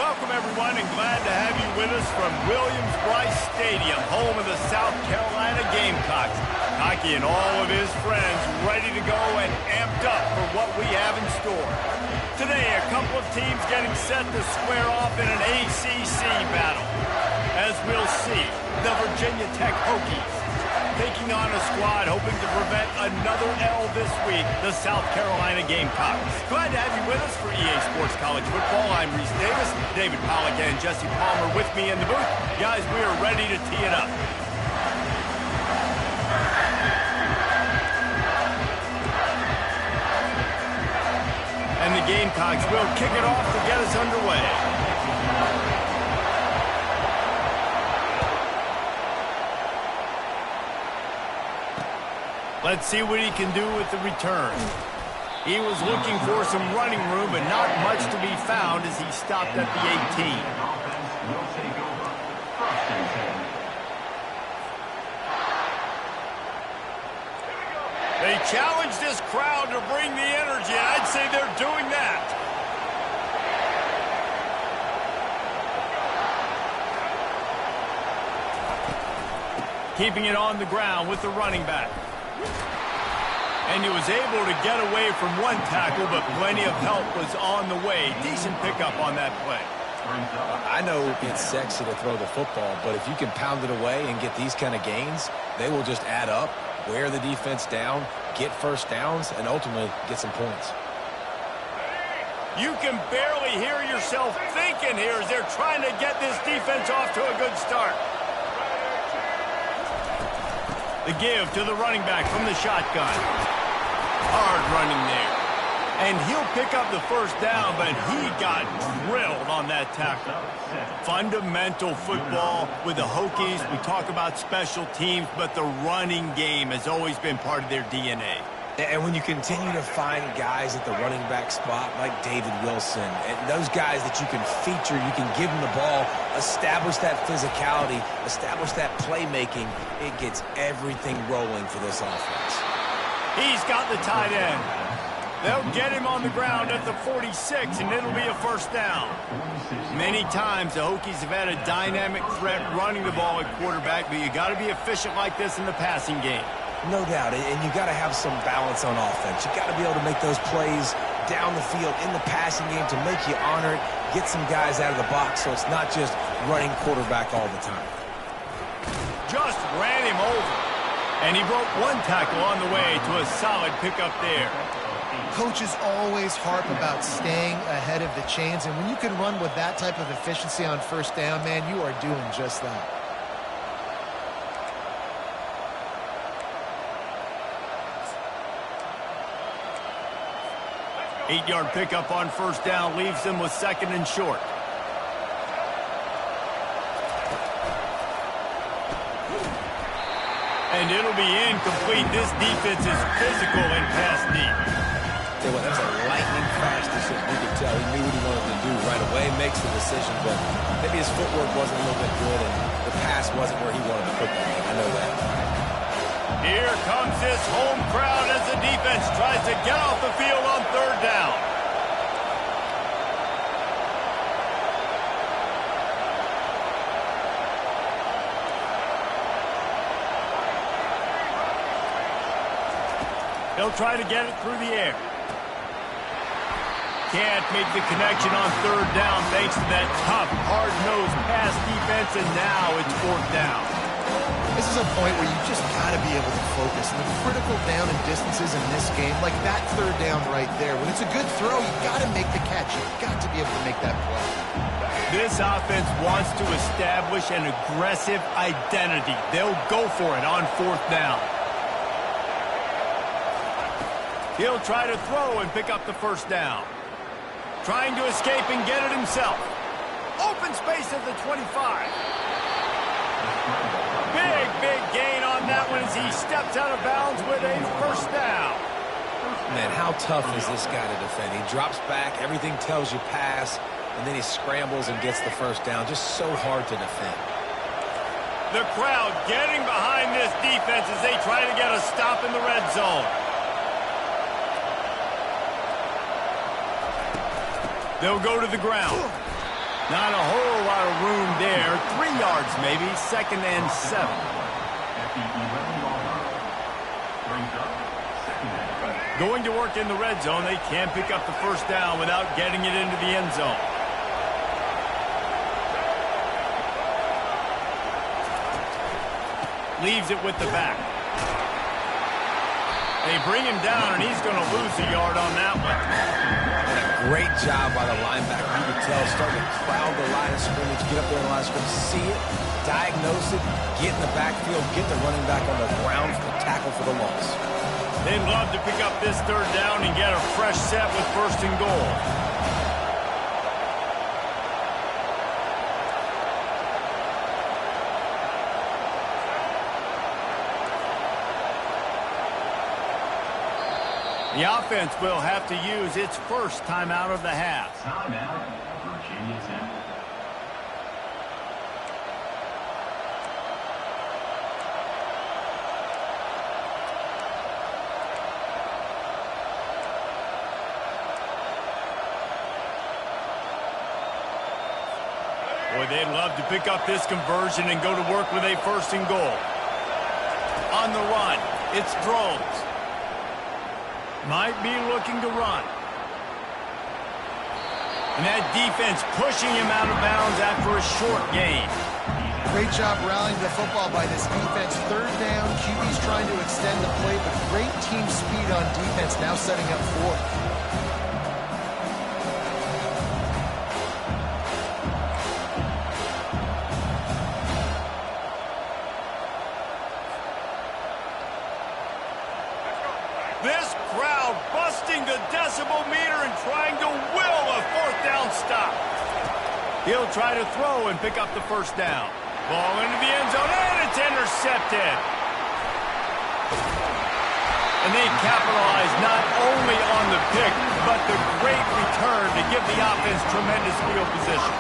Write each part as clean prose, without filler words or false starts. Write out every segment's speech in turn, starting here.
Welcome, everyone, and glad to have you with us from Williams-Brice Stadium, home of the South Carolina Gamecocks. Hockey and all of his friends ready to go and amped up for what we have in store. Today, a couple of teams getting set to square off in an ACC battle. As we'll see, the Virginia Tech Hokies taking on a squad hoping to prevent another L this week, the South Carolina Gamecocks. Glad to have you with us for EA Sports College Football. I'm Reese Davis, David Pollack and Jesse Palmer with me in the booth. Guys, we are ready to tee it up. And the Gamecocks will kick it off to get us underway. Let's see what he can do with the return. He was looking for some running room, but not much to be found as he stopped at the 18. They challenge this crowd to bring the energy, and I'd say they're doing that. Keeping it on the ground with the running back. And he was able to get away from one tackle, but plenty of help was on the way. Decent pickup on that play. I know it's sexy to throw the football, but if you can pound it away and get these kind of gains, they will just add up, wear the defense down, get first downs, and ultimately get some points. You can barely hear yourself thinking here as they're trying to get this defense off to a good start. The give to the running back from the shotgun. Hard running there. And he'll pick up the first down, but he got drilled on that tackle. Fundamental football with the Hokies. We talk about special teams, but the running game has always been part of their DNA. And when you continue to find guys at the running back spot like David Wilson, and those guys that you can feature, you can give them the ball, establish that physicality, establish that playmaking, it gets everything rolling for this offense. He's got the tight end. They'll get him on the ground at the 46, and it'll be a first down. Many times the Hokies have had a dynamic threat running the ball at quarterback, but you got to be efficient like this in the passing game. No doubt, and you got to have some balance on offense. You got to be able to make those plays down the field in the passing game to make you honor it, get some guys out of the box so it's not just running quarterback all the time. Just ran him over, and he broke one tackle on the way to a solid pickup there. Coaches always harp about staying ahead of the chains, and when you can run with that type of efficiency on first down, man, you are doing just that. 8-yard pickup on first down leaves them with second and short. And it'll be incomplete. This defense is physical and pass deep. Yeah, well, that's a lightning fast decision. You could tell he knew what he wanted to do right away, makes the decision, but maybe his footwork wasn't a little bit good and the pass wasn't where he wanted to put that. I know that. Here comes this home crowd as the defense tries to get off the field on third down. They'll try to get it through the air. Can't make the connection on third down thanks to that tough, hard-nosed pass defense, and now it's fourth down. This is a point where you just got to be able to focus. And the critical down and distances in this game, like that third down right there, when it's a good throw, you got to make the catch. You've got to be able to make that play. This offense wants to establish an aggressive identity. They'll go for it on fourth down. He'll try to throw and pick up the first down. Trying to escape and get it himself. Open space at the 25. Big gain on that one as he steps out of bounds with a first down. Man, how tough is this guy to defend? He drops back, everything tells you pass, and then he scrambles and gets the first down. Just so hard to defend. The crowd getting behind this defense as they try to get a stop in the red zone. They'll go to the ground. Not a whole lot of room there. 3 yards maybe, 2nd and 7. Going to work in the red zone. They can't pick up the first down without getting it into the end zone. Leaves it with the back. They bring him down, and he's going to lose a yard on that one. And a great job by the linebacker. You can tell, starting to crowd the line of scrimmage, get up there in the line of scrimmage, see it, diagnose it, get in the backfield, get the running back on the ground for the tackle for the loss. They'd love to pick up this 3rd down and get a fresh set with 1st and goal. The offense will have to use its first timeout of the half. Timeout, Virginia Tech. Boy, they'd love to pick up this conversion and go to work with a 1st and goal. On the run, it's throws. Might be looking to run. And that defense pushing him out of bounds after a short gain. Great job rallying the football by this defense. 3rd down, QB's trying to extend the play, but great team speed on defense, now setting up 4th. This crowd busting the decibel meter and trying to will a 4th down stop. He'll try to throw and pick up the 1st down. Ball into the end zone, and it's intercepted. And they capitalized not only on the pick, but the great return to give the offense tremendous field position.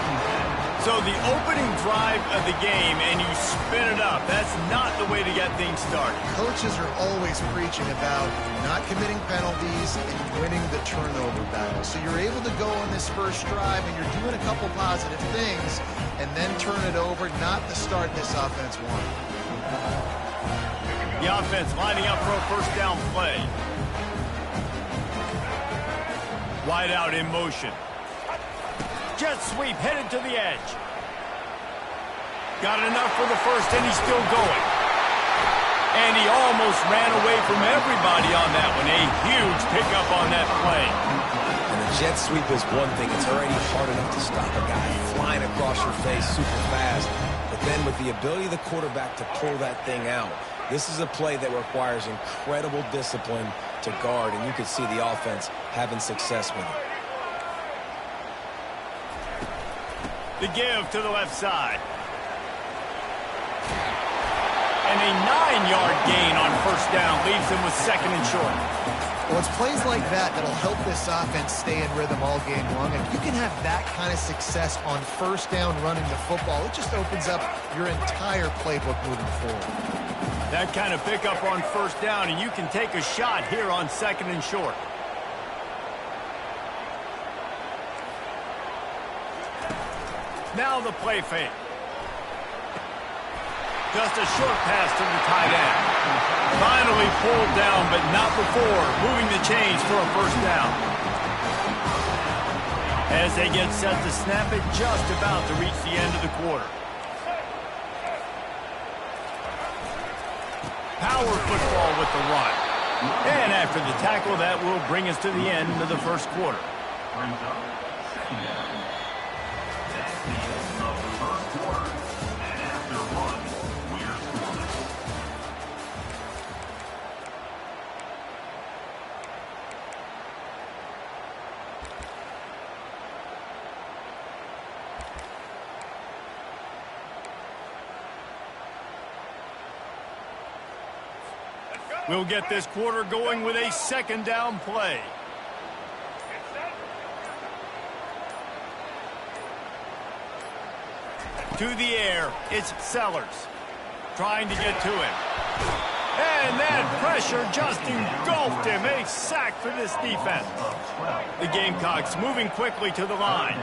So the opening drive of the game, and you spin it up. That's not the way to get things started. Coaches are always preaching about not committing penalties and winning the turnover battle. So you're able to go on this first drive, and you're doing a couple positive things, and then turn it over, not the start this offense wanted. The offense lining up for a 1st down play. Wide out in motion. Jet sweep headed to the edge. Got enough for the 1st, and he's still going. And he almost ran away from everybody on that one. A huge pickup on that play. And the jet sweep is one thing. It's already hard enough to stop a guy flying across your face super fast. But then with the ability of the quarterback to pull that thing out, this is a play that requires incredible discipline to guard, and you can see the offense having success with it. The give to the left side. And a 9-yard gain on 1st down leaves them with 2nd and short. Well, it's plays like that that'll help this offense stay in rhythm all game long. If you can have that kind of success on 1st down running the football, it just opens up your entire playbook moving forward. That kind of pickup on 1st down, and you can take a shot here on 2nd and short. Now the play fake. Just a short pass to the tight end. Finally pulled down, but not before moving the chains for a 1st down. As they get set to snap it, just about to reach the end of the quarter. Power football with the run. And after the tackle, that will bring us to the end of the 1st quarter. Brings up 2nd down. That's the end of the 1st quarter. And after 1, we're scoring. We'll get this quarter going with a 2nd down play. To the air, it's Sellers trying to get to him. And that pressure just engulfed him. A sack for this defense. The Gamecocks moving quickly to the line.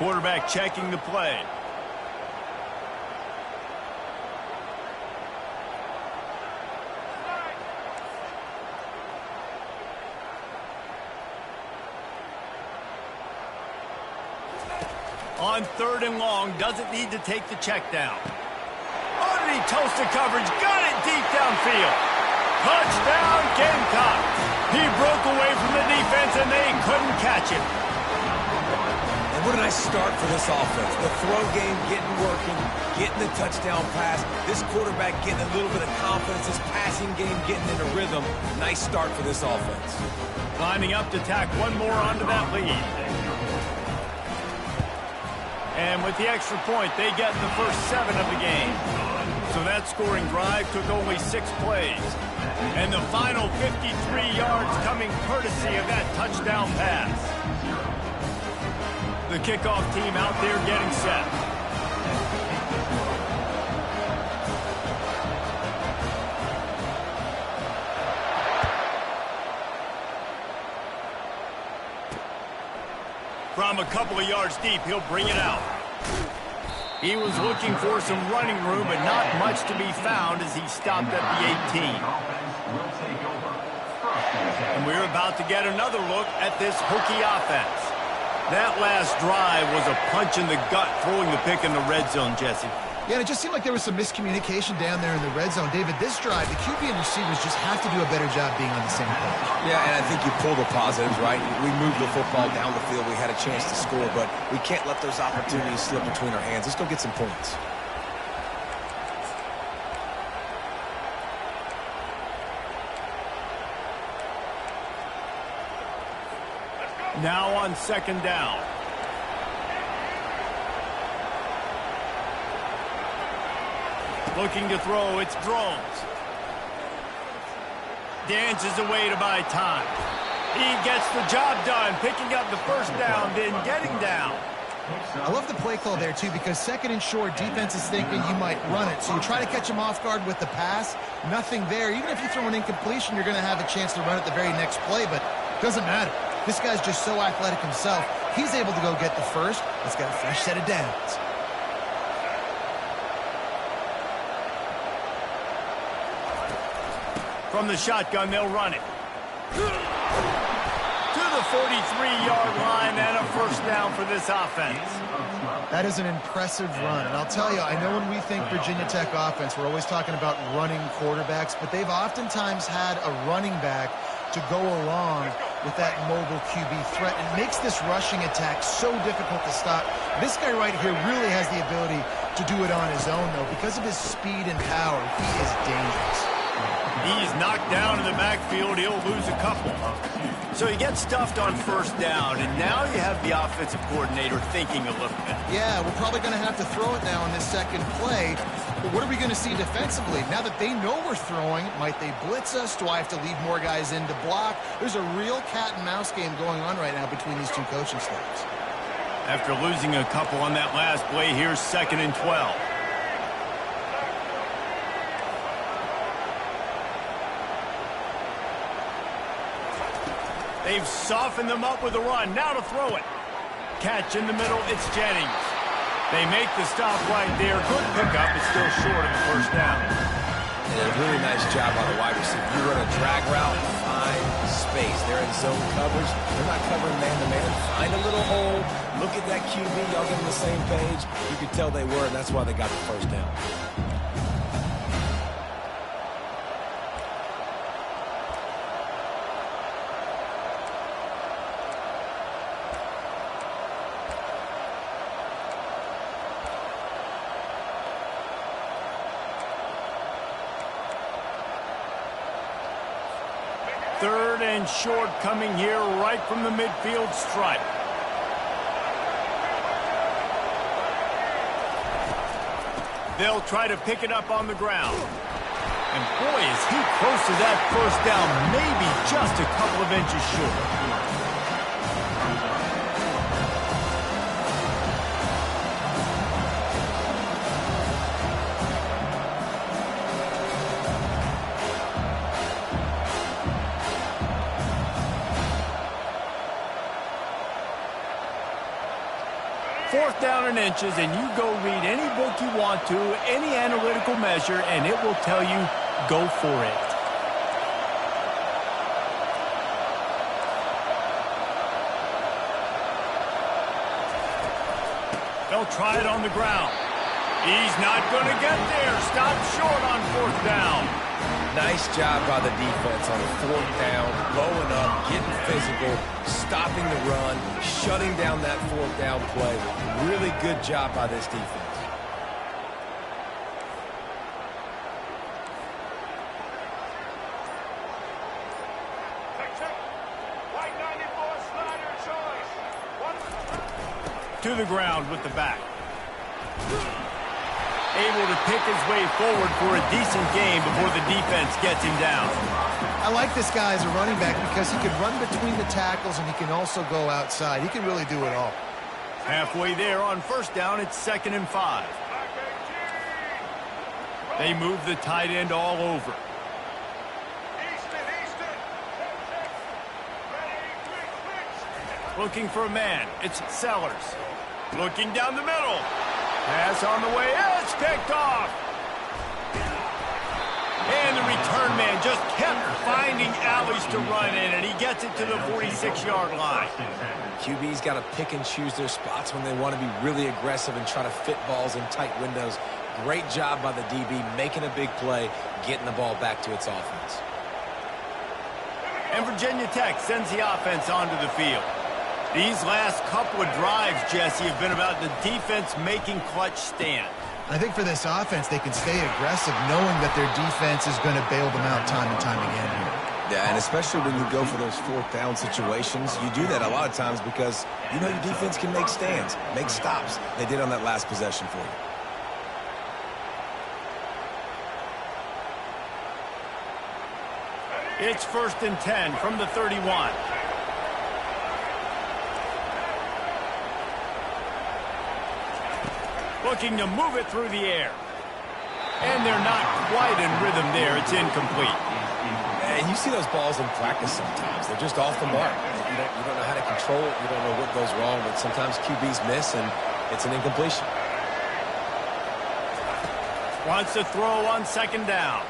Quarterback checking the play. On 3rd and long, doesn't need to take the check down. Underneath toasted coverage, got it deep downfield. Touchdown, Gamecocks. He broke away from the defense, and they couldn't catch him. And what a nice start for this offense. The throw game getting working, getting the touchdown pass. This quarterback getting a little bit of confidence. This passing game getting into rhythm. Nice start for this offense. Lining up to tack one more onto that lead. And with the extra point, they get the first 7 of the game. So that scoring drive took only 6 plays. And the final 53 yards coming courtesy of that touchdown pass. The kickoff team out there getting set. From a couple of yards deep, he'll bring it out. He was looking for some running room, but not much to be found as he stopped at the 18. And we're about to get another look at this Hokie offense. That last drive was a punch in the gut, throwing the pick in the red zone, Jesse. Yeah, and it just seemed like there was some miscommunication down there in the red zone. David, this drive, the QB and receivers just have to do a better job being on the same page. Yeah, and I think you pull the positives, right? We moved the football down the field. We had a chance to score, but we can't let those opportunities slip between our hands. Let's go get some points. Now on 2nd down. Looking to throw, it's Drones. Dances away to buy time. He gets the job done, picking up the first down, then getting down. I love the play call there, too, because 2nd and short, defense is thinking you might run it. So you try to catch him off guard with the pass. Nothing there. Even if you throw an incompletion, you're going to have a chance to run it the very next play, but it doesn't matter. This guy's just so athletic himself. He's able to go get the first. Let's get a fresh set of downs. From the shotgun, they'll run it. To the 43-yard line and a first down for this offense. That is an impressive run. And I'll tell you, I know when we think Virginia Tech offense, we're always talking about running quarterbacks, but they've oftentimes had a running back to go along with that mobile QB threat. It makes this rushing attack so difficult to stop. This guy right here really has the ability to do it on his own, though. Because of his speed and power, he is dangerous. He's knocked down in the backfield. He'll lose a couple. So he gets stuffed on first down, and now you have the offensive coordinator thinking a little bit. Yeah, we're probably going to have to throw it now in this second play. But what are we going to see defensively? Now that they know we're throwing, might they blitz us? Do I have to leave more guys in to block? There's a real cat and mouse game going on right now between these two coaching staffs. After losing a couple on that last play, here's 2nd and 12. They've softened them up with a run. Now to throw it. Catch in the middle. It's Jennings. They make the stop right there. Good pickup. It's still short of the first down. And a really nice job on the wide receiver. You run a drag route, find space. They're in zone coverage. They're not covering man-to-man. Find a little hole. Look at that QB. Y'all get on the same page. You could tell they were, and that's why they got the first down. Third and short coming here right from the midfield stripe. They'll try to pick it up on the ground. And boy, is he close to that first down, maybe just a couple of inches short. down in inches, and you go read any book you want to, any analytical measure, and it will tell you, go for it. They'll try it on the ground. He's not going to get there. Stop short on 4th down. Nice job by the defense on 4th down, blowing up, getting physical, stopping the run, shutting down that 4th down play. Really good job by this defense. To the ground with the back. Able to pick his way forward for a decent game before the defense gets him down. I like this guy as a running back because he can run between the tackles and he can also go outside. He can really do it all. Halfway there on 1st down, it's 2nd and 5. They move the tight end all over. Looking for a man. It's Sellers. Looking down the middle. Pass on the way. It's picked off. And the return man just kept finding alleys to run in, and he gets it to the 46-yard line. QB's got to pick and choose their spots when they want to be really aggressive and try to fit balls in tight windows. Great job by the DB making a big play, getting the ball back to its offense. And Virginia Tech sends the offense onto the field. These last couple of drives, Jesse, have been about the defense making clutch stand. I think for this offense, they can stay aggressive knowing that their defense is going to bail them out time and time again here. Yeah, and especially when you go for those 4th down situations, you do that a lot of times because you know your defense can make stands, make stops. They did on that last possession for you. It's 1st and 10 from the 31. Looking to move it through the air. And they're not quite in rhythm there. It's incomplete. And you see those balls in practice sometimes. They're just off the mark. You don't know how to control it. You don't know what goes wrong, but sometimes QBs miss, and it's an incompletion. Wants to throw on 2nd down.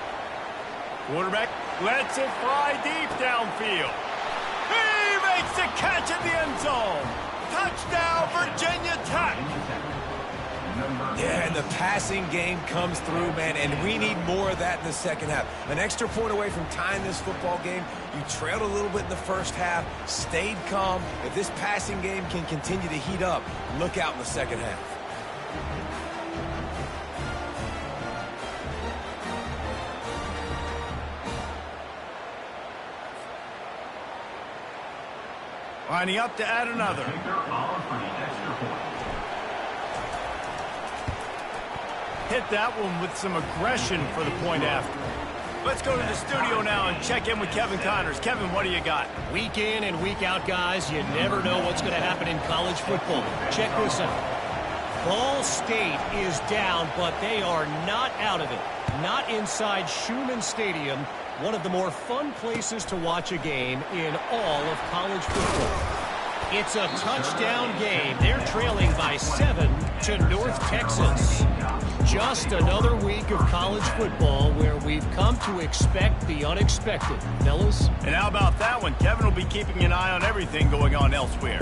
Quarterback lets it fly deep downfield. He makes the catch in the end zone. Touchdown, Virginia Tech. Yeah, and the passing game comes through, man, and we need more of that in the 2nd half. An extra point away from tying this football game. You trailed a little bit in the 1st half, stayed calm. If this passing game can continue to heat up, look out in the 2nd half. Lining up to add another. Hit that one with some aggression for the point after. Let's go to the studio now and check in with Kevin Connors. Kevin, what do you got? Week in and week out, guys, you never know what's going to happen in college football. Check this out. Ball State is down, but they are not out of it. Not inside Schumann Stadium, one of the more fun places to watch a game in all of college football. It's a touchdown game. They're trailing by 7 to North Texas. Just another week of college football where we've come to expect the unexpected. Fellas? And how about that one? Kevin will be keeping an eye on everything going on elsewhere.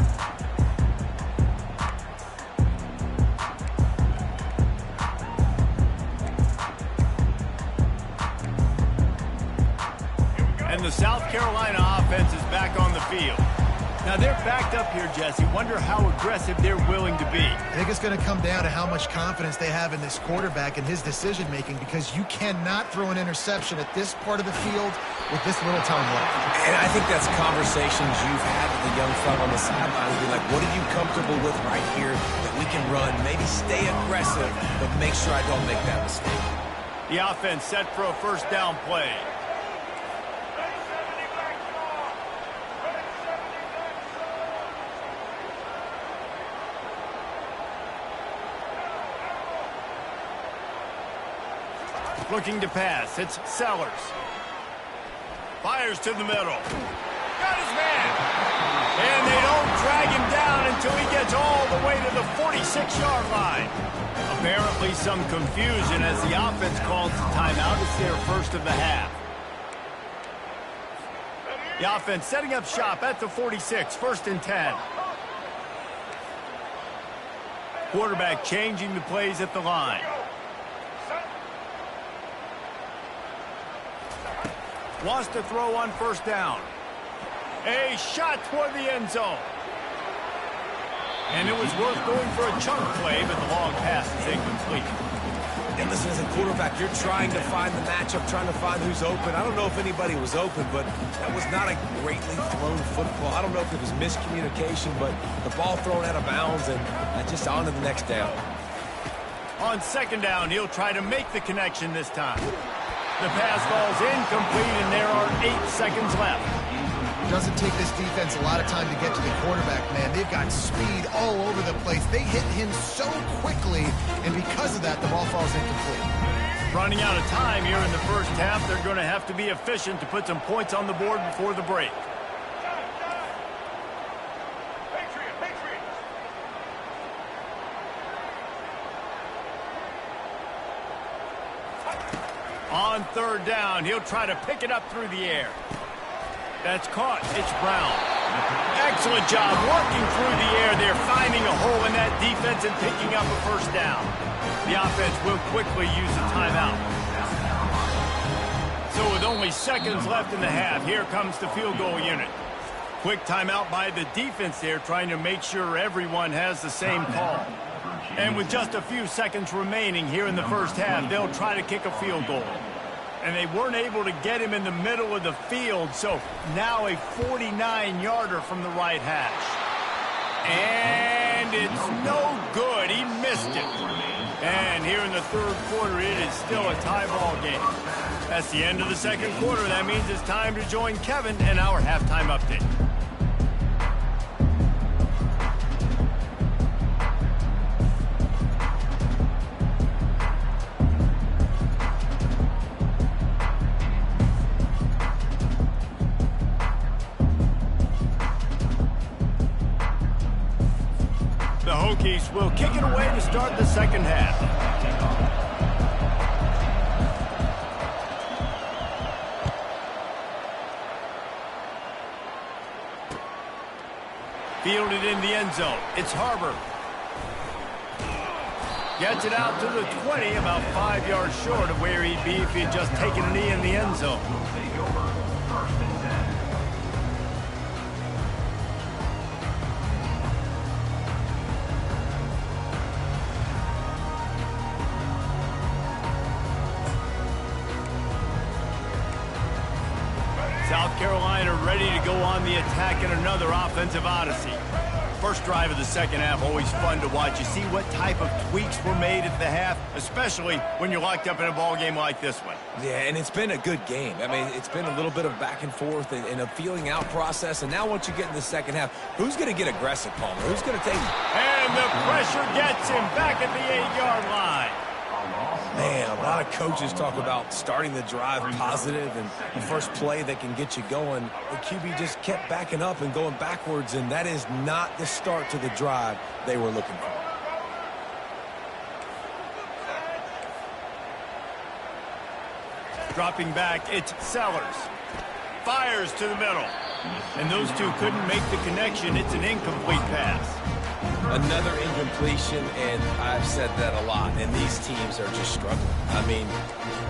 And the South Carolina offense is back on the field. Now, they're backed up here, Jesse. Wonder how aggressive they're willing to be. I think it's going to come down to how much confidence they have in this quarterback and his decision-making, because you cannot throw an interception at this part of the field with this little time left. And I think that's conversations you've had with the young fella on the sidelines. Be like, what are you comfortable with right here that we can run? Maybe stay aggressive, but make sure I don't make that mistake. The offense set for a 1st down play. Looking to pass. It's Sellers. Fires to the middle. Got his man. And they don't drag him down until he gets all the way to the 46-yard line. Apparently some confusion as the offense calls the timeout. It's their first of the half. The offense setting up shop at the 46, 1st and 10. Quarterback changing the plays at the line. Wants to throw on 1st down. A shot toward the end zone. And it was worth going for a chunk play, but the long pass is incomplete. And listen, as a quarterback, you're trying to find the matchup, trying to find who's open. I don't know if anybody was open, but that was not a greatly thrown football. I don't know if it was miscommunication, but the ball thrown out of bounds and just on to the next down. On 2nd down, he'll try to make the connection this time. The pass falls incomplete, and there are 8 seconds left. Doesn't take this defense a lot of time to get to the quarterback, man. They've got speed all over the place. They hit him so quickly, and because of that, the ball falls incomplete. Running out of time here in the first half, they're going to have to be efficient to put some points on the board before the break. On 3rd down, he'll try to pick it up through the air. That's caught. It's Brown. Excellent job working through the air. They're finding a hole in that defense and picking up a 1st down. The offense will quickly use a timeout. So with only seconds left in the half, here comes the field goal unit. Quick timeout by the defense there, trying to make sure everyone has the same call. And with just a few seconds remaining here in the first half, they'll try to kick a field goal. And they weren't able to get him in the middle of the field, so now a 49-yarder from the right hash. And it's no good. He missed it. And here in the 3rd quarter, it is still a tie ball game. That's the end of the 2nd quarter. That means it's time to join Kevin and our halftime update. The Hokies will kick it away to start the 2nd half. Fielded in the end zone. It's Harbor. Gets it out to the 20, about 5 yards short of where he'd be if he'd just taken a knee in the end zone. South Carolina ready to go on the attack in another offensive odyssey. First drive of the 2nd half, always fun to watch. You see what type of tweaks were made at the half, especially when you're locked up in a ball game like this one. Yeah, and it's been a good game. I mean, it's been a little bit of back and forth and a feeling out process. And now once you get in the 2nd half, who's going to get aggressive, Palmer? Who's going to take it? And the pressure gets him back at the 8-yard line. Man, a lot of coaches talk about starting the drive positive and the first play that can get you going. The QB just kept backing up and going backwards, and that is not the start to the drive they were looking for. Dropping back, it's Sellers. Fires to the middle. And those two couldn't make the connection. It's an incomplete pass. Another incompletion, and I've said that a lot, and these teams are just struggling. I mean,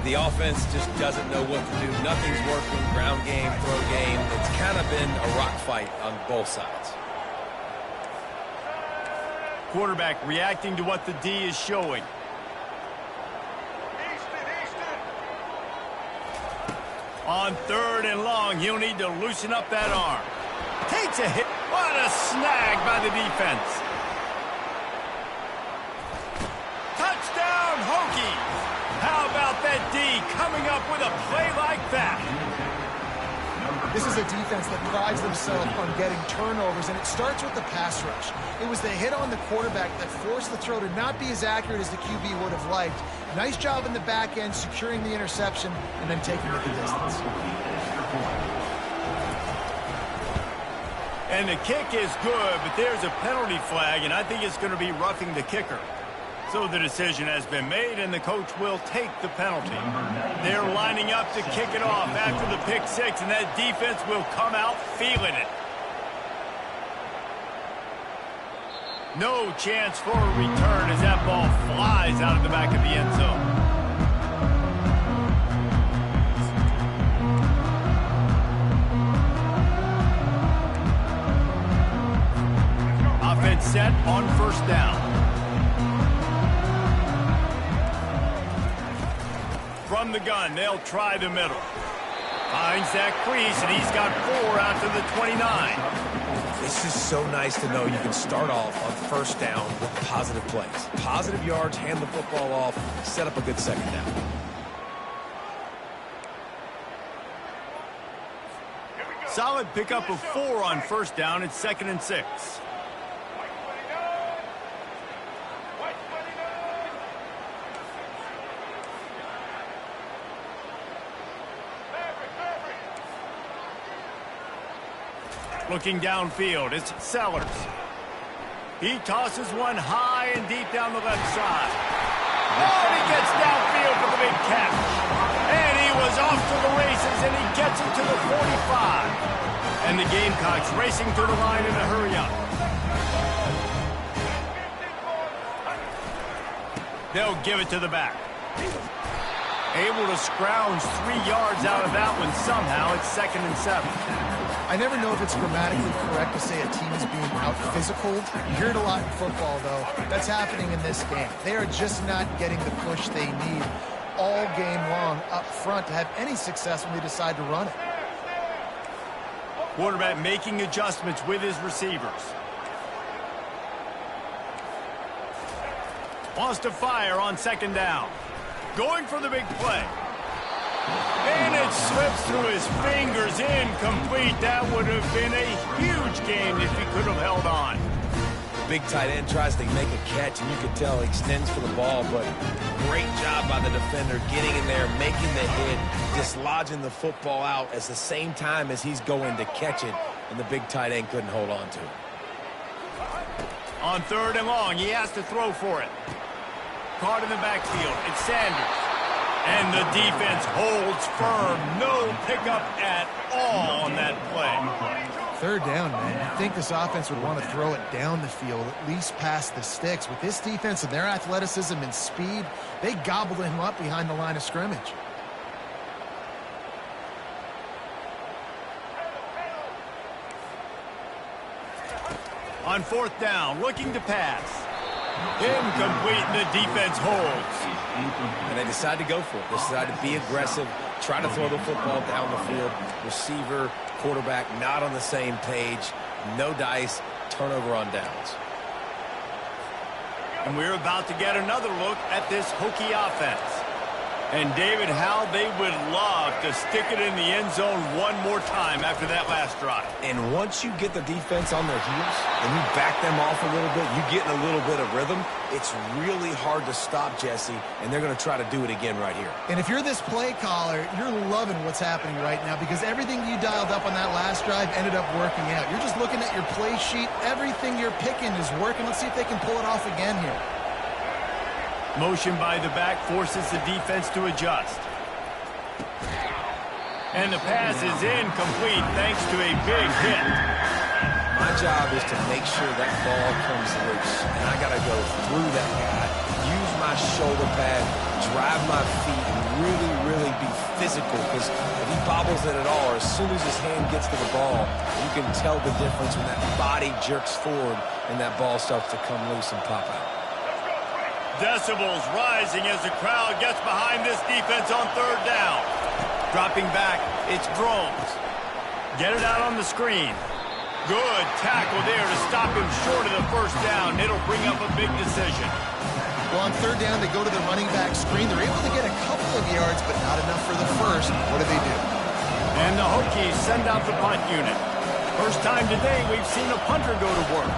the offense just doesn't know what to do. Nothing's working. Ground game, throw game. It's kind of been a rock fight on both sides. Quarterback reacting to what the D is showing. On 3rd and long, he'll need to loosen up that arm. Takes a hit. What a snag by the defense. Touchdown, Hokies. How about that D coming up with a play like that? This is a defense that prides themselves on getting turnovers, and it starts with the pass rush. It was the hit on the quarterback that forced the throw to not be as accurate as the QB would have liked. Nice job in the back end, securing the interception, and then taking it the distance. And the kick is good, but there's a penalty flag, and I think it's going to be roughing the kicker. So the decision has been made, and the coach will take the penalty. They're lining up to kick it off after the pick six, and that defense will come out feeling it. No chance for a return as that ball flies out of the back of the end zone. Offense set on first down. From the gun, they'll try the middle. Finds that crease, and he's got 4 out to the 29. It's just so nice to know you can start off on first down with positive plays. Positive yards, hand the football off, set up a good second down. Solid pickup of 4 on first down. It's 2nd and 6. Looking downfield, it's Sellers. He tosses one high and deep down the left side. Oh, and he gets downfield for the big catch. And he was off to the races, and he gets it to the 45. And the Gamecocks racing to the line in a hurry-up. They'll give it to the back. Able to scrounge 3 yards out of that one somehow. It's 2nd and 7. I never know if it's grammatically correct to say a team is being out-physicaled. You hear it a lot in football, though. That's happening in this game. They are just not getting the push they need all game long up front to have any success when they decide to run it. Quarterback making adjustments with his receivers. Wants to fire on 2nd down. Going for the big play. And it slips through his fingers, incomplete. That would have been a huge game if he could have held on. Big tight end tries to make a catch, and you can tell he extends for the ball, but great job by the defender getting in there, making the hit, dislodging the football out at the same time as he's going to catch it, and the big tight end couldn't hold on to it. On 3rd and long, he has to throw for it. Caught in the backfield, it's Sanders. And the defense holds firm. No pickup at all on that play. 3rd down, man. You'd think this offense would want to throw it down the field, at least past the sticks. With this defense and their athleticism and speed, they gobbled him up behind the line of scrimmage. On 4th down, looking to pass. Incomplete, and the defense holds. And they decide to go for it. They decide to be aggressive, try to throw the football down the field. Receiver, quarterback, not on the same page. No dice, turnover on downs. And we're about to get another look at this Hokie offense. And David, how they would love to stick it in the end zone one more time after that last drive. And once you get the defense on their heels and you back them off a little bit, you get in a little bit of rhythm, it's really hard to stop, Jesse, and they're going to try to do it again right here. And if you're this play caller, you're loving what's happening right now because everything you dialed up on that last drive ended up working out. You're just looking at your play sheet. Everything you're picking is working. Let's see if they can pull it off again here. Motion by the back forces the defense to adjust. And the pass is incomplete thanks to a big hit. My job is to make sure that ball comes loose. And I got to go through that guy, use my shoulder pad, drive my feet, and really be physical. Because if he bobbles it at all, or as soon as his hand gets to the ball, you can tell the difference when that body jerks forward and that ball starts to come loose and pop out. Decibels rising as the crowd gets behind this defense on 3rd down. Dropping back, it's Groves. Get it out on the screen. Good tackle there to stop him short of the 1st down. It'll bring up a big decision. Well, on 3rd down, they go to the running back screen. They're able to get a couple of yards, but not enough for the first. What do they do? And the Hokies send out the punt unit. First time today we've seen a punter go to work.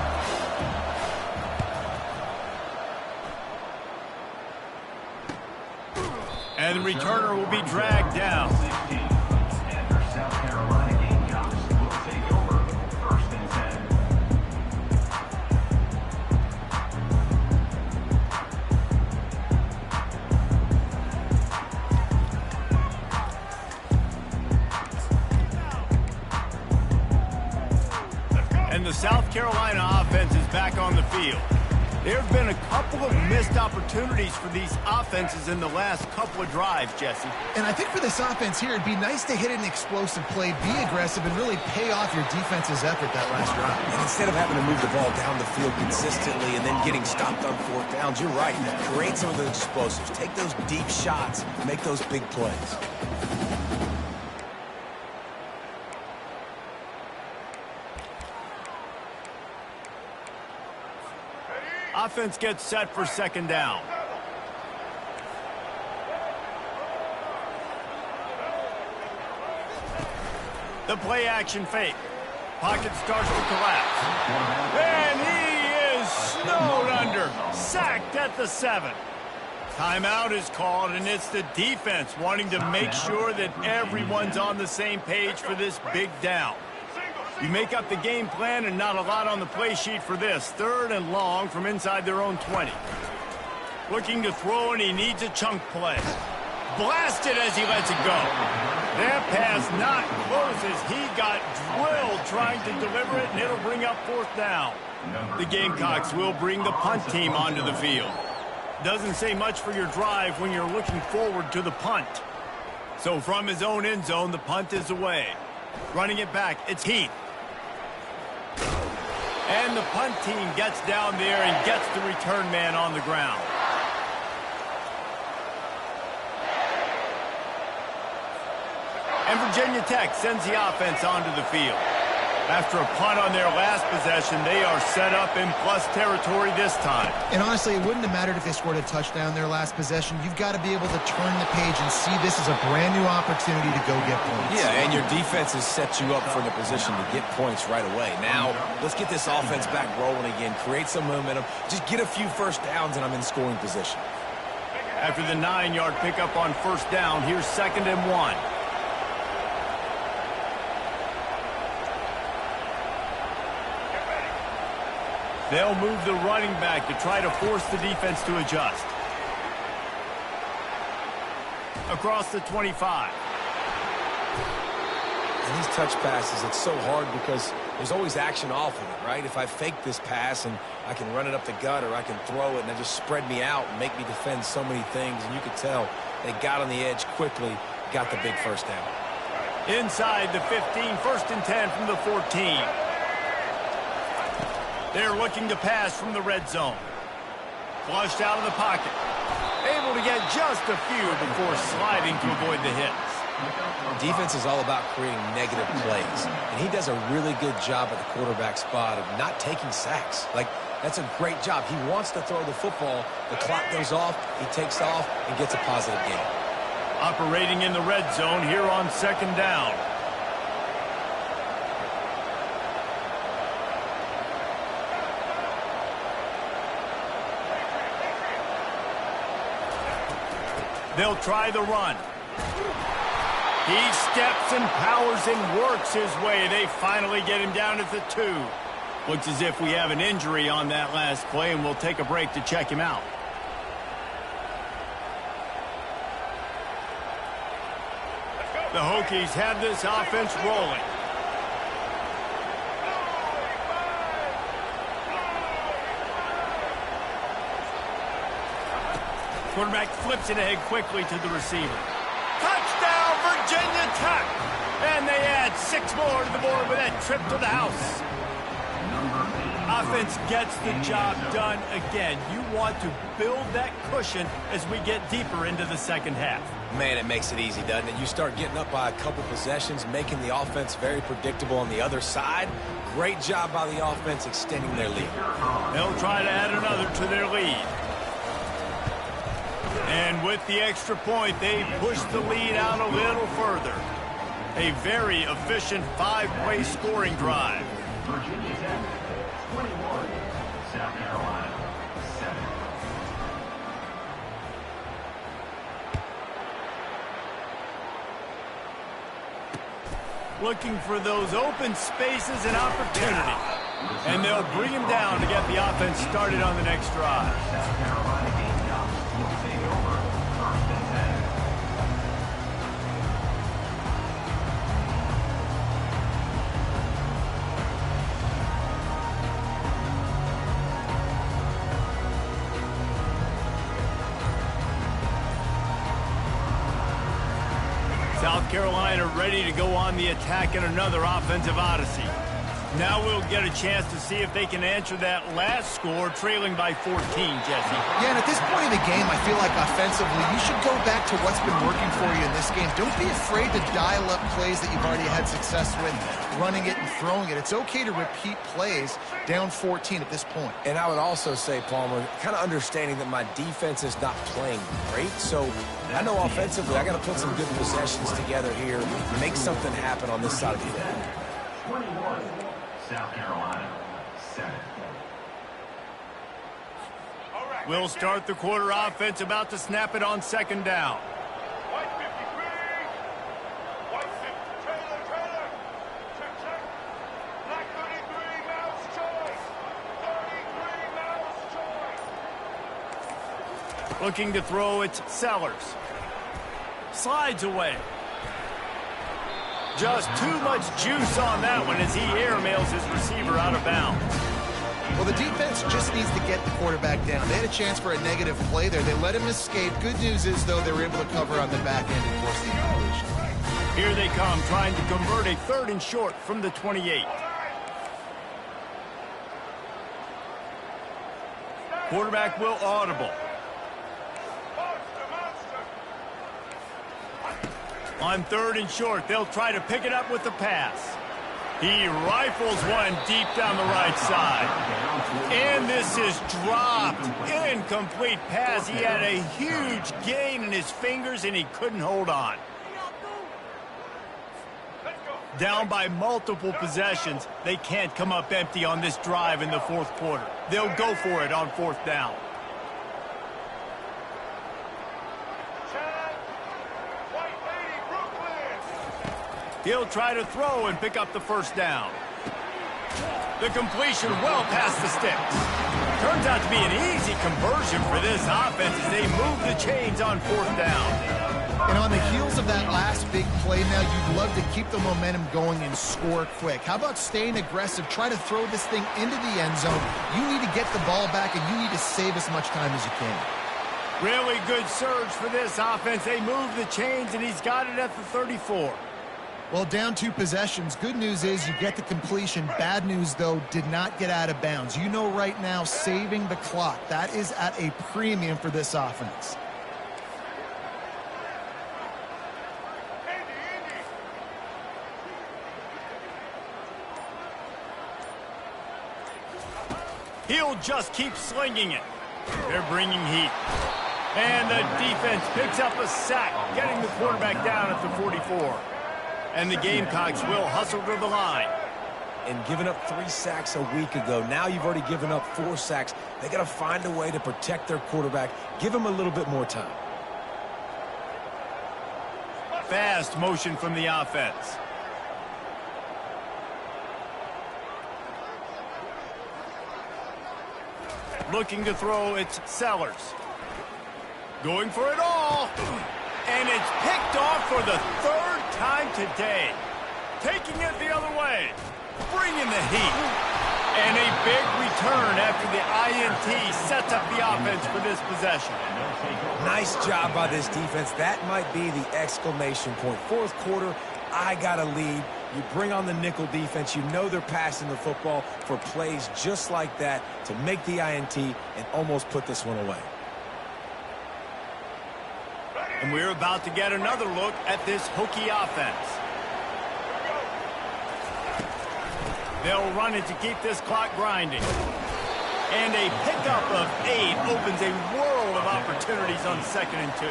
And the returner will be dragged down. And their South Carolina Gamecocks will take over 1st and 10. the South Carolina offense is back on the field. There have been a couple of missed opportunities for these offenses in the last couple of drives, Jesse. And I think for this offense here, it'd be nice to hit an explosive play, be aggressive, and really pay off your defense's effort that last drive. And instead of having to move the ball down the field consistently and then getting stopped on fourth downs, you're right. Create some of those explosives. Take those deep shots. Make those big plays. Offense gets set for second down. The play action fake. Pocket starts to collapse. And he is snowed under. Sacked at the 7. Timeout is called, and it's the defense wanting to make sure that everyone's on the same page for this big down. You make up the game plan and not a lot on the play sheet for this. 3rd and long from inside their own 20. Looking to throw, and he needs a chunk play. Blasted as he lets it go. That pass not close as he got drilled trying to deliver it, and it'll bring up 4th down. The Gamecocks will bring the punt team onto the field. Doesn't say much for your drive when you're looking forward to the punt. So from his own end zone, the punt is away. Running it back, it's Heath. And the punt team gets down there and gets the return man on the ground. And Virginia Tech sends the offense onto the field. After a punt on their last possession, they are set up in plus territory this time. And honestly, it wouldn't have mattered if they scored a touchdown their last possession. You've got to be able to turn the page and see this as a brand new opportunity to go get points. Yeah, and your defense has set you up for the position to get points right away. Now, let's get this offense back rolling again. Create some momentum. Just get a few first downs, and I'm in scoring position. After the 9-yard pickup on first down, here's 2nd and 1. They'll move the running back to try to force the defense to adjust. Across the 25. And these touch passes, it's so hard because there's always action off of it, right? If I fake this pass and I can run it up the gut or I can throw it and it just spread me out and make me defend so many things. And you could tell they got on the edge quickly, got the big first down. Inside the 15, 1st and 10 from the 14. They're looking to pass from the red zone. Flushed out of the pocket. Able to get just a few before sliding to avoid the hits. Defense is all about creating negative plays, and he does a really good job at the quarterback spot of not taking sacks. Like, that's a great job. He wants to throw the football. The clock goes off, he takes off, and gets a positive gain. Operating in the red zone here on 2nd down. They'll try the run. He steps and powers and works his way. They finally get him down at the 2. Looks as if we have an injury on that last play, and we'll take a break to check him out. The Hokies have this offense rolling. Quarterback flips it ahead quickly to the receiver. Touchdown, Virginia Tech! And they add 6 more to the board with that trip to the house. Offense gets the job done again. You want to build that cushion as we get deeper into the second half. Man, it makes it easy, doesn't it? You start getting up by a couple possessions, making the offense very predictable on the other side. Great job by the offense extending their lead. They'll try to add another to their lead. And with the extra point, they push the lead out a little further. A very efficient 5-play scoring drive. Virginia Tech, 21. South Carolina, 7. Looking for those open spaces and opportunity. And they'll bring him down to get the offense started on the next drive. South Carolina Gamecocks will take over 1st and 10. South Carolina ready to go on the attack in another offensive odyssey. Now we'll get a chance to see if they can answer that last score, trailing by 14, Jesse. Yeah, and at this point in the game, I feel like offensively, you should go back to what's been working for you in this game. Don't be afraid to dial up plays that you've already had success with, running it and throwing it. It's okay to repeat plays down 14 at this point. And I would also say, Palmer, kind of understanding that my defense is not playing great. So I know offensively, I got to put some good possessions together here, make something happen on this side of the ball. 21, South Carolina, 7. We'll start the quarter offense, about to snap it on second down. Looking to throw, it's Sellers. Slides away. Just too much juice on that one as he airmails his receiver out of bounds. Well, the defense just needs to get the quarterback down. They had a chance for a negative play there. They let him escape. Good news is, though, they were able to cover on the back end and force the incompletion. Here they come, trying to convert a 3rd and short from the 28. Quarterback will audible. On 3rd and short, they'll try to pick it up with the pass. He rifles one deep down the right side. And this is dropped. Incomplete pass. He had a huge gain in his fingers, and he couldn't hold on. Down by multiple possessions, they can't come up empty on this drive in the 4th quarter. They'll go for it on 4th down. He'll try to throw and pick up the 1st down. The completion well past the sticks. Turns out to be an easy conversion for this offense as they move the chains on 4th down. And on the heels of that last big play now, you'd love to keep the momentum going and score quick. How about staying aggressive? Try to throw this thing into the end zone. You need to get the ball back, and you need to save as much time as you can. Really good surge for this offense. They move the chains, and he's got it at the 34. Well, down 2 possessions. Good news is you get the completion. Bad news, though, did not get out of bounds. You know right now, saving the clock, that is at a premium for this offense. He'll just keep slinging it. They're bringing heat. And the defense picks up a sack, getting the quarterback down at the 44. And the Gamecocks will hustle to the line. And giving up 3 sacks a week ago, now you've already given up 4 sacks. They got to find a way to protect their quarterback. Give him a little bit more time. Fast motion from the offense. Looking to throw, it's Sellers. Going for it all. And it's picked off for the 3rd time today. Taking it the other way. Bringing the heat. And a big return after the INT sets up the offense for this possession. Nice job by this defense. That might be the exclamation point. 4th quarter, I got a lead. You bring on the nickel defense. You know they're passing the football for plays just like that to make the INT and almost put this one away. And we're about to get another look at this Hokie offense. They'll run it to keep this clock grinding. And a pickup of 8 opens a world of opportunities on 2nd and 2.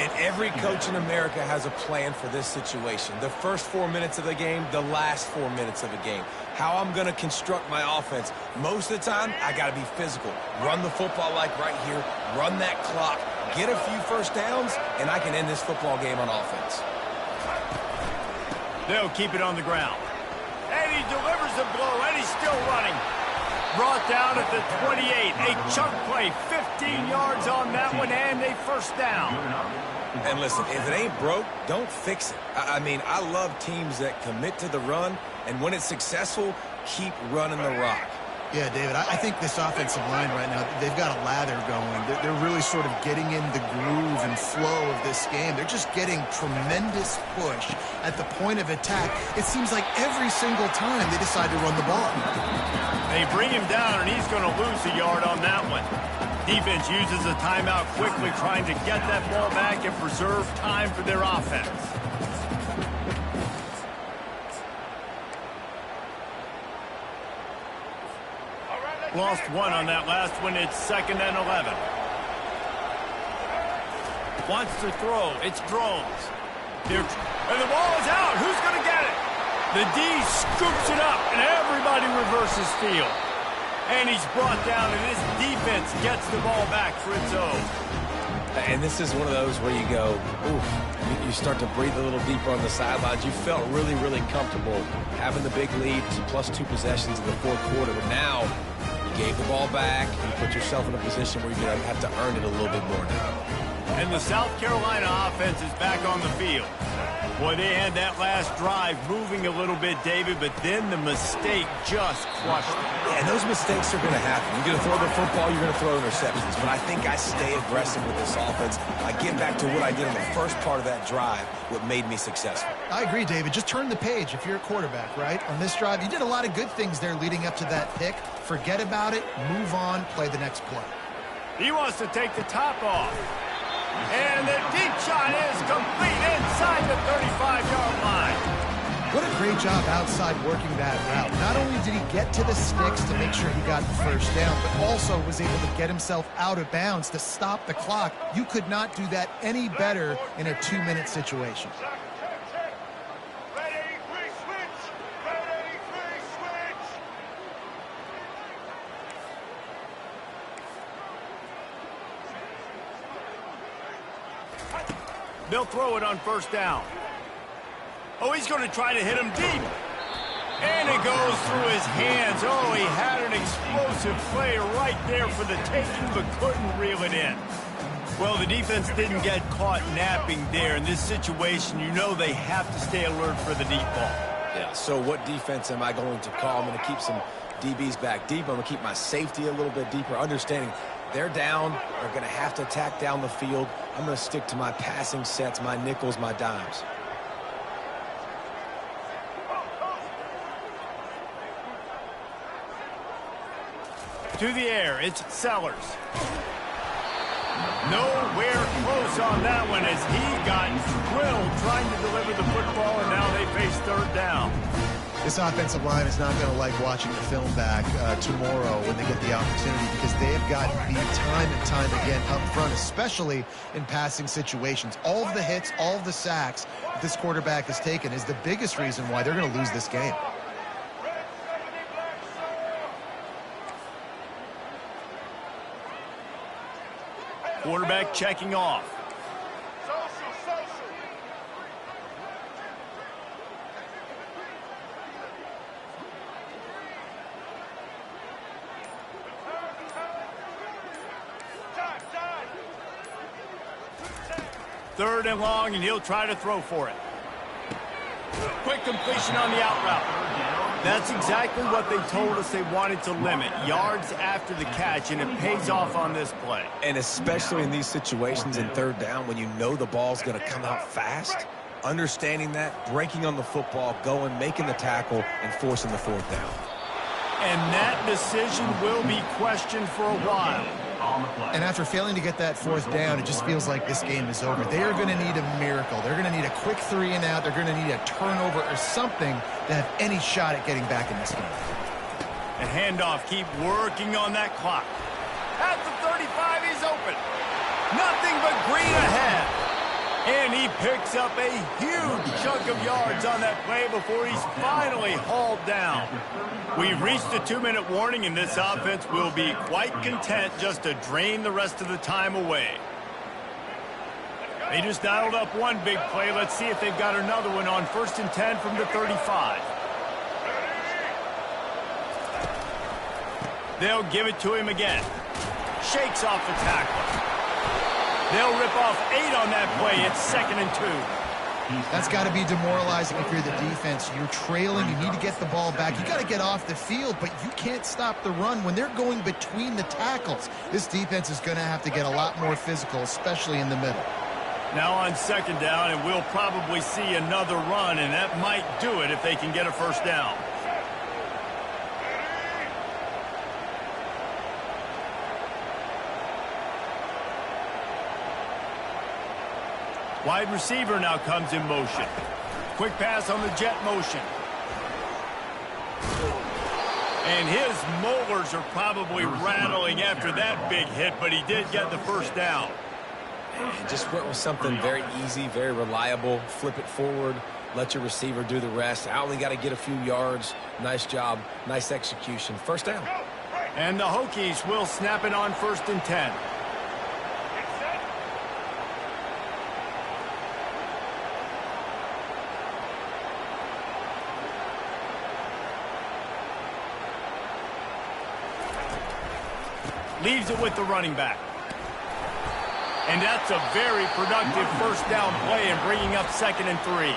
And every coach in America has a plan for this situation. The first 4 minutes of the game, the last 4 minutes of the game. How I'm going to construct my offense. Most of the time, I got to be physical. Run the football like right here. Run that clock. Get a few 1st downs, and I can end this football game on offense. They'll keep it on the ground. And he delivers the blow, and he's still running. Brought down at the 28. A chunk play, 15 yards on that one, and a 1st down. And listen, if it ain't broke, don't fix it. I mean, I love teams that commit to the run, and when it's successful, keep running the rock. Yeah, David, I think this offensive line right now, they've got a lather going. They're really sort of getting in the groove and flow of this game. They're just getting tremendous push at the point of attack. It seems like every single time they decide to run the ball. They bring him down, and he's going to lose a yard on that one. Defense uses a timeout quickly, trying to get that ball back and preserve time for their offense. Lost one on that last one. It's 2nd and 11. Wants to throw. It's Drones. And the ball is out. Who's going to get it? The D scoops it up, and everybody reverses field. And he's brought down, and this defense gets the ball back for its own. And this is one of those where you go, oof, you start to breathe a little deeper on the sidelines. You felt really, really comfortable having the big lead, plus 2 possessions in the 4th quarter. But now you gave the ball back. You put yourself in a position where you're going to have to earn it a little bit more now. And the South Carolina offense is back on the field. Boy, they had that last drive moving a little bit, David, but then the mistake just crushed them. Yeah, and those mistakes are going to happen. You're going to throw the football, you're going to throw interceptions. But I think I stay aggressive with this offense. I get back to what I did in the first part of that drive, what made me successful. I agree, David. Just turn the page if you're a quarterback, right? On this drive, you did a lot of good things there leading up to that pick. Forget about it, move on, play the next play. He wants to take the top off. And the deep shot is complete inside the 35-yard line. What a great job outside working that route. Not only did he get to the sticks to make sure he got the first down, but also was able to get himself out of bounds to stop the clock. You could not do that any better in a 2-minute situation. They'll throw it on 1st down. Oh, he's going to try to hit him deep. And it goes through his hands. Oh, he had an explosive play right there for the taking, but couldn't reel it in. Well, the defense didn't get caught napping there. In this situation, you know they have to stay alert for the deep ball. Yeah, so what defense am I going to call? I'm going to keep some DBs back deep. I'm going to keep my safety a little bit deeper, understanding they're down. They're going to have to attack down the field. I'm going to stick to my passing sets, my nickels, my dimes. To the air, it's Sellers. Nowhere close on that one as he got drilled trying to deliver the football, and now they face 3rd down. This offensive line is not going to like watching the film back tomorrow when they get the opportunity, because they have got beat time and time again up front, especially in passing situations. All of the hits, all of the sacks that this quarterback has taken is the biggest reason why they're going to lose this game. Quarterback checking off. Third and long, and he'll try to throw for it. Quick completion on the out route. That's exactly what they told us they wanted to limit. Yards after the catch, and it pays off on this play. And especially in these situations in 3rd down when you know the ball's going to come out fast, understanding that, breaking on the football, going, making the tackle, and forcing the 4th down. And that decision will be questioned for a while. And after failing to get that 4th down, it just feels like this game is over. They are going to need a miracle. They're going to need a quick 3 and out. They're going to need a turnover or something to have any shot at getting back in this game. And handoff, keep working on that clock. At the 35, he's open. Nothing but green ahead. And he picks up a huge chunk of yards on that play before he's finally hauled down. We've reached the 2-minute warning, and this offense will be quite content just to drain the rest of the time away. They just dialed up one big play. Let's see if they've got another one on 1st and 10 from the 35. They'll give it to him again. Shakes off the tackle. They'll rip off 8 on that play. It's 2nd and 2. That's got to be demoralizing if you're the defense. You're trailing. You need to get the ball back. You got to get off the field, but you can't stop the run when they're going between the tackles. This defense is going to have to get a lot more physical, especially in the middle. Now on second down, and we'll probably see another run, and that might do it if they can get a first down. Wide receiver now comes in motion. Quick pass on the jet motion. And his molars are probably rattling after that big hit, but he did get the first down. And just went with something very easy, very reliable. Flip it forward, let your receiver do the rest. I only got to get a few yards. Nice job, nice execution. First down. And the Hokies will snap it on 1st and 10. Leaves it with the running back. And that's a very productive first down play and bringing up 2nd and 3.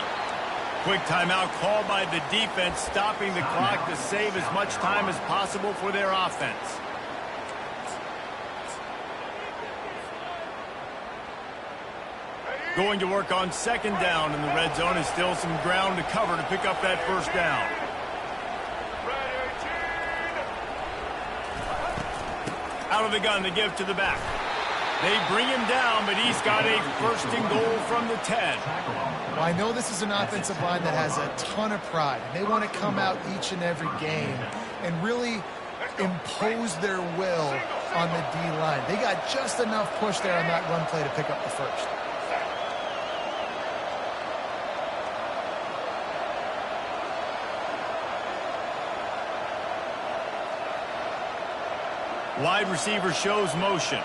Quick timeout called by the defense, stopping the clock to save as much time as possible for their offense. Going to work on 2nd down in the red zone, is still some ground to cover to pick up that first down. Out of the gun to give to the back. They bring him down, but he's got a 1st and goal from the 10. Well, I know this is an offensive line that has a ton of pride. They want to come out each and every game and really impose their will on the D-line. They got just enough push there on that run play to pick up the first. Wide receiver shows motion.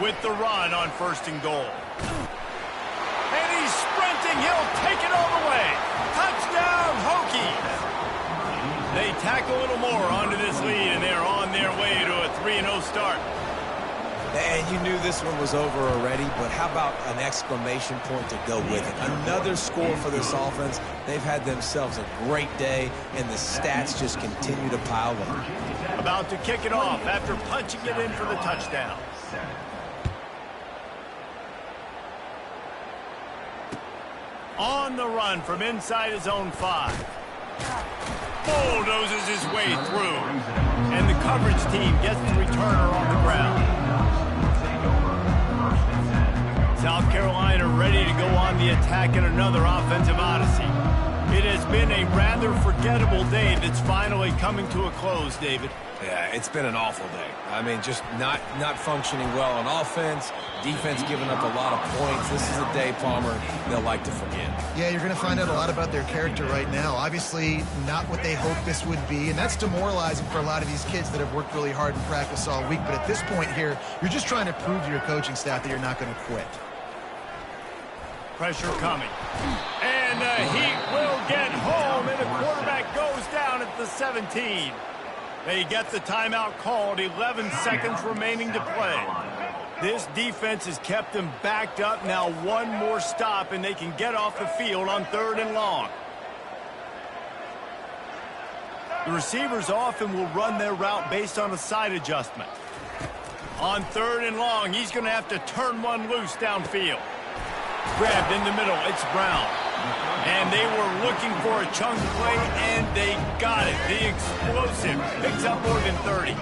With the run on 1st and goal. And he's sprinting. He'll take it all the way. Touchdown, Hokies. They tack a little more onto this lead, and they're on their way to a 3-0 start. And you knew this one was over already, but how about an exclamation point to go with it? Another score for this offense. They've had themselves a great day, and the stats just continue to pile up. About to kick it off after punching it in for the touchdown. On the run from inside his own 5. Bulldozes his way through. And the coverage team gets the returner on the ground. South Carolina ready to go on the attack in another offensive odyssey. It has been a rather forgettable day that's finally coming to a close, David. Yeah, it's been an awful day. I mean, just not functioning well on offense, defense giving up a lot of points. This is a day, Palmer, they'll like to forget. Yeah, you're going to find out a lot about their character right now. Obviously, not what they hoped this would be, and that's demoralizing for a lot of these kids that have worked really hard in practice all week. But at this point here, you're just trying to prove to your coaching staff that you're not going to quit. Pressure coming. And the Heat will get home, and the quarterback goes down at the 17. They get the timeout called, 11 seconds remaining to play. This defense has kept them backed up. Now one more stop, and they can get off the field on 3rd and long. The receivers often will run their route based on a side adjustment. On 3rd and long, he's going to have to turn one loose downfield. Grabbed in the middle, it's Brown. And they were looking for a chunk play, and they got it. The explosive picks up more than 30.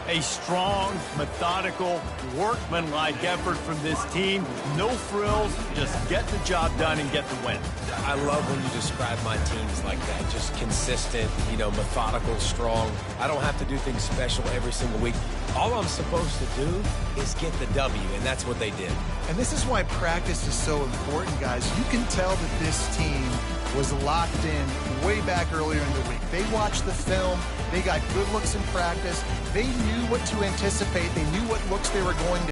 A strong, methodical, workmanlike effort from this team. No frills, just get the job done and get the win. I love when you describe my teams like that. Just consistent, methodical, strong. I don't have to do things special every single week. All I'm supposed to do is get the W, and that's what they did. And this is why practice is so important, guys. You can tell that this team was locked in way back earlier in the week. They watched the film. They got good looks in practice. They knew what to anticipate. They knew what looks they were going to